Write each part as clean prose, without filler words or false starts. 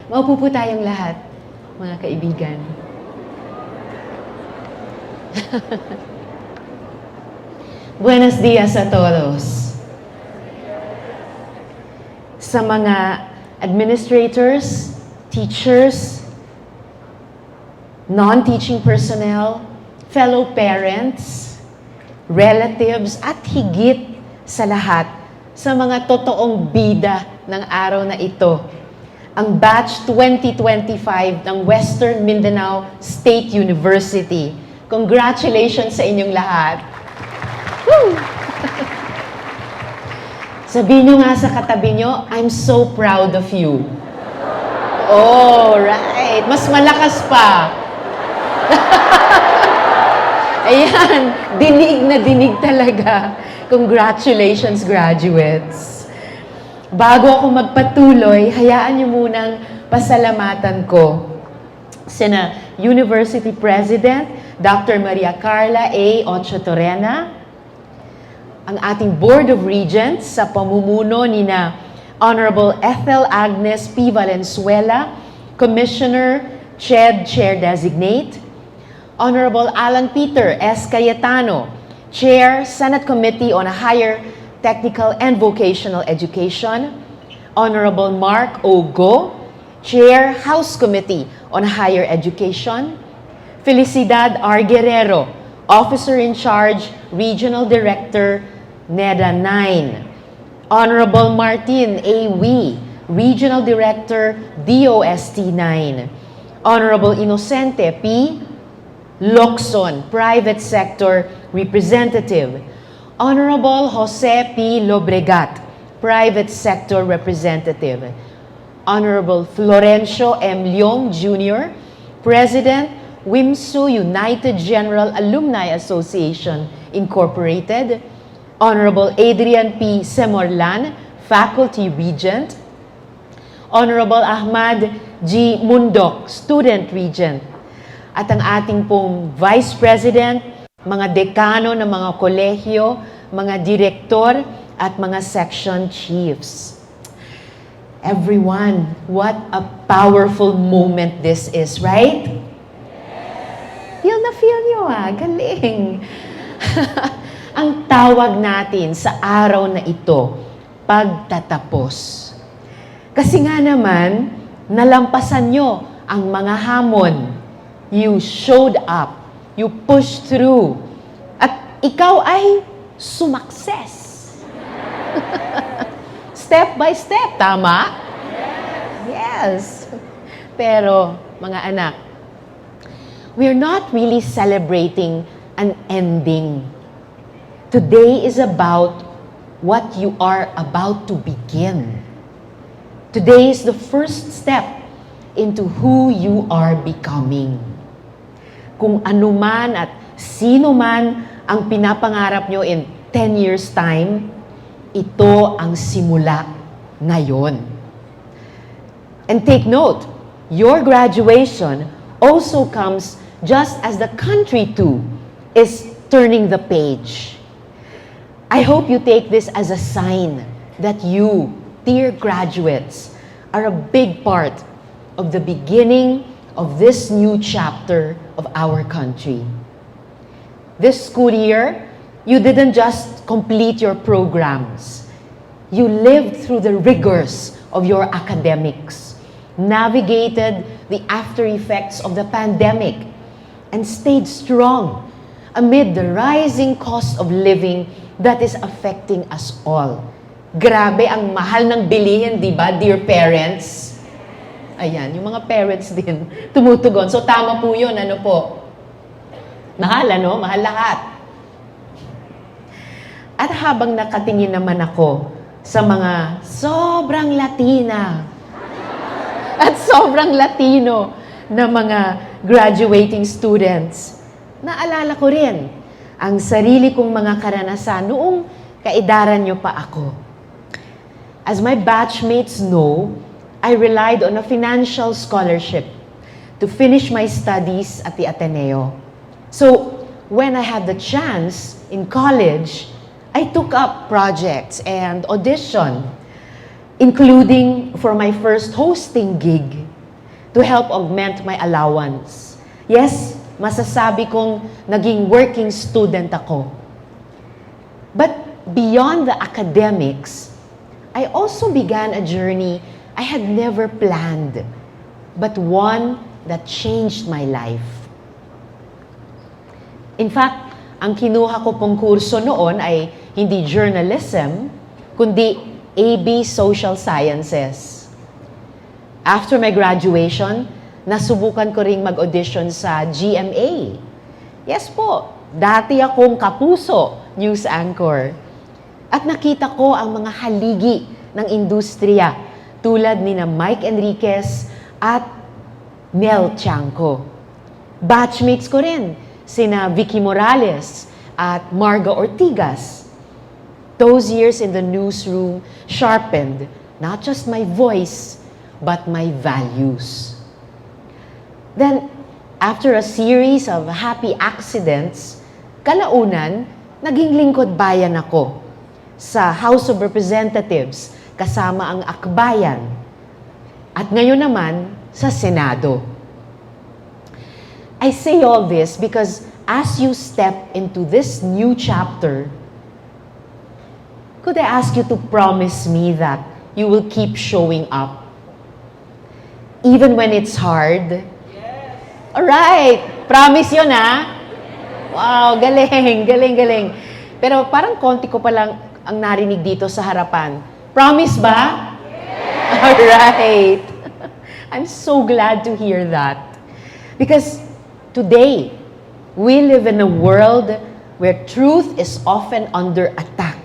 Maupo po tayong lahat, mga kaibigan. Buenos dias a todos. Sa mga administrators, teachers, non-teaching personnel, fellow parents, relatives, at higit sa lahat, sa mga totoong bida ng araw na ito, ang Batch 2025 ng Western Mindanao State University. Congratulations sa inyong lahat. Woo! Sabihin nyo nga sa katabi nyo, I'm so proud of you. Oh, right. Mas malakas pa. Ayan, dinig na dinig talaga. Congratulations, graduates. Bago ako magpatuloy, hayaan niyo munang pasalamatan ko sina University President Dr. Maria Carla A. Ocho Torrena, ang ating Board of Regents sa pamumuno nina Honorable Ethel Agnes P. Valenzuela, Commissioner, CHED Chair Designate, Honorable Alan Peter S. Cayetano, Chair, Senate Committee on Higher Technical and Vocational Education, Honorable Mark O. Go, Chair, House Committee on Higher Education, Felicidad R. Guerrero, Officer in Charge, Regional Director, NEDA 9, Honorable Martin A. Wee, Regional Director, DOST 9, Honorable Inocente P. Locson, Private Sector Representative, Honorable Jose P. Lobregat, Private Sector Representative, Honorable Florencio M. Leong Jr., President, WIMSU United General Alumni Association, Incorporated, Honorable Adrian P. Semorlan, Faculty Regent, Honorable Ahmad G. Mundok, Student Regent, at ang ating pong Vice President, mga dekano ng mga kolehyo, mga direktor, at mga section chiefs. Everyone, what a powerful moment this is, right? Feel na feel nyo galing. Ang tawag natin sa araw na ito, pagtatapos. Kasi nga naman, nalampasan nyo ang mga hamon. You showed up. You push through. At ikaw ay sumakses. Step by step, tama? Yes. Pero, mga anak, we're not really celebrating an ending. Today is about what you are about to begin. Today is the first step into who you are becoming. Kung ano man at sino man ang pinapangarap nyo in 10 years' time, ito ang simula ngayon. And take note, your graduation also comes just as the country too is turning the page. I hope you take this as a sign that you, dear graduates, are a big part of the beginning of this new chapter of our country. This school year, you didn't just complete your programs. You lived through the rigors of your academics, navigated the after effects of the pandemic, and stayed strong amid the rising cost of living that is affecting us all. Grabe ang mahal ng bilihin, di ba, dear parents? Ayan, yung mga parents din tumutugon. So tama po yun, ano po? Mahal, ano? Mahal lahat. At habang nakatingin naman ako sa mga sobrang Latina at sobrang Latino na mga graduating students, naalala ko rin ang sarili kong mga karanasan noong kaedaran nyo pa ako. As my batchmates know, I relied on a financial scholarship to finish my studies at the Ateneo. So, when I had the chance in college, I took up projects and audition, including for my first hosting gig to help augment my allowance. Yes, masasabi kong naging working student ako. But beyond the academics, I also began a journey I had never planned, but one that changed my life. In fact, ang kinuha ko pong kurso noon ay hindi journalism, kundi AB Social Sciences. After my graduation, nasubukan ko ring mag-audition sa GMA. Yes po, dati akong kapuso news anchor. At nakita ko ang mga haligi ng industriya tulad ni na Mike Enriquez at Nel Tiangco. Batchmates ko rin, sina Vicky Morales at Marga Ortigas. Those years in the newsroom sharpened not just my voice, but my values. Then, after a series of happy accidents, kalaunan, naging lingkod bayan ako sa House of Representatives kasama ang Akbayan. At ngayon naman, sa Senado. I say all this because as you step into this new chapter, could I ask you to promise me that you will keep showing up? Even when it's hard? Yes. Alright, promise yun ha? Wow, galing, galing, galing. Pero parang konti ko pa lang ang narinig dito sa harapan. Promise ba? Yes. Alright. I'm so glad to hear that. Because today, we live in a world where truth is often under attack.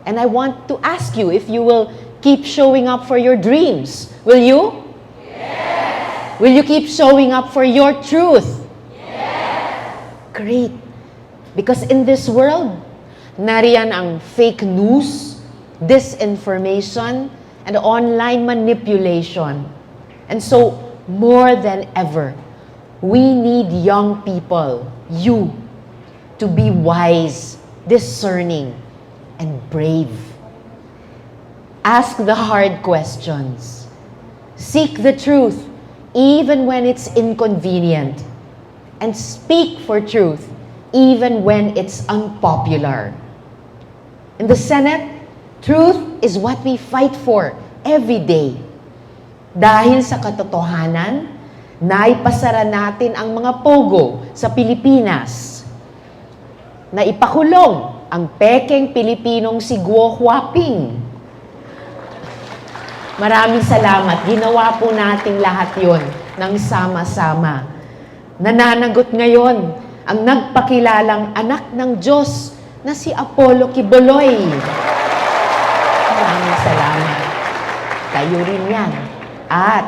And I want to ask you if you will keep showing up for your dreams. Will you? Yes. Will you keep showing up for your truth? Yes. Great. Because in this world, nariyan ang fake news, disinformation, and online manipulation. And so, more than ever, we need young people, you, to be wise, discerning, and brave. Ask the hard questions. Seek the truth, even when it's inconvenient. And speak for truth, even when it's unpopular. In the Senate, truth is what we fight for every day. Dahil sa katotohanan, naipasara natin ang mga pogo sa Pilipinas. Naipakulong ang pekeng Pilipinong si Guo Huaping. Maraming salamat. Ginawa po nating lahat yon ng sama-sama. Nananagot ngayon ang nagpakilalang anak ng Diyos na si Apollo Quiboloy. Maraming salamat. Kayo rin yan. At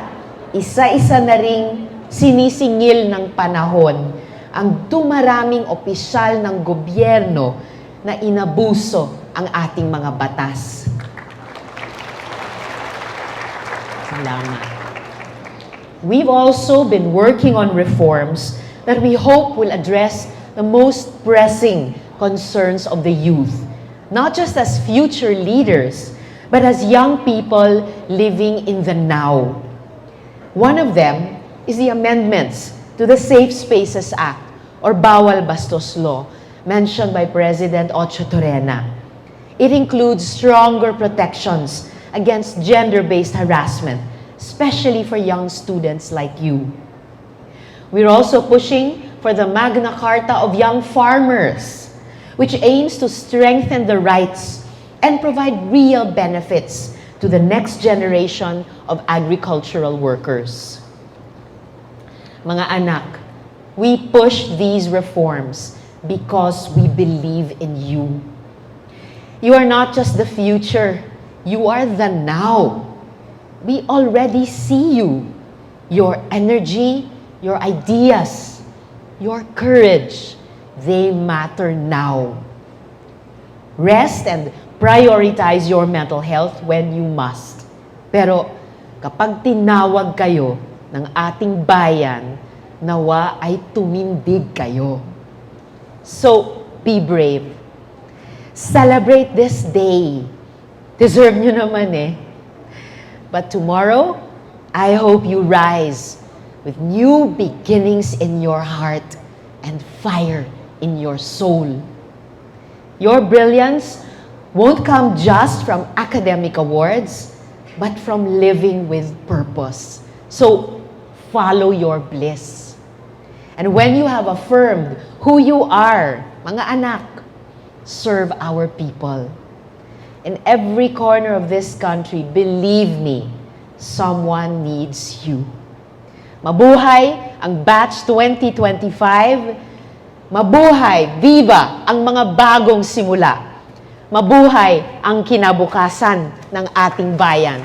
isa-isa na ring sinisingil ng panahon ang dumaraming opisyal ng gobyerno na inabuso ang ating mga batas. Salamat. We've also been working on reforms that we hope will address the most pressing concerns of the youth, not just as future leaders, but as young people living in the now. One of them is the amendments to the Safe Spaces Act, or Bawal Bastos Law, mentioned by President Ocho Torrena. It includes stronger protections against gender-based harassment, especially for young students like you. We're also pushing for the Magna Carta of Young Farmers, which aims to strengthen the rights and provide real benefits to the next generation of agricultural workers. Mga anak, we push these reforms because we believe in you. You are not just the future, you are the now. We already see you, your energy, your ideas, your courage, they matter now. Rest and prioritize your mental health when you must. Pero kapag tinawag kayo ng ating bayan, nawa ay tumindig kayo. So, be brave. Celebrate this day. Deserve nyo naman eh. But tomorrow, I hope you rise with new beginnings in your heart and fire in your soul. Your brilliance won't come just from academic awards, but from living with purpose. So, follow your bliss. And when you have affirmed who you are, mga anak, serve our people. In every corner of this country, believe me, someone needs you. Mabuhay ang Batch 2025. Mabuhay, viva ang mga bagong simula. Mabuhay ang kinabukasan ng ating bayan.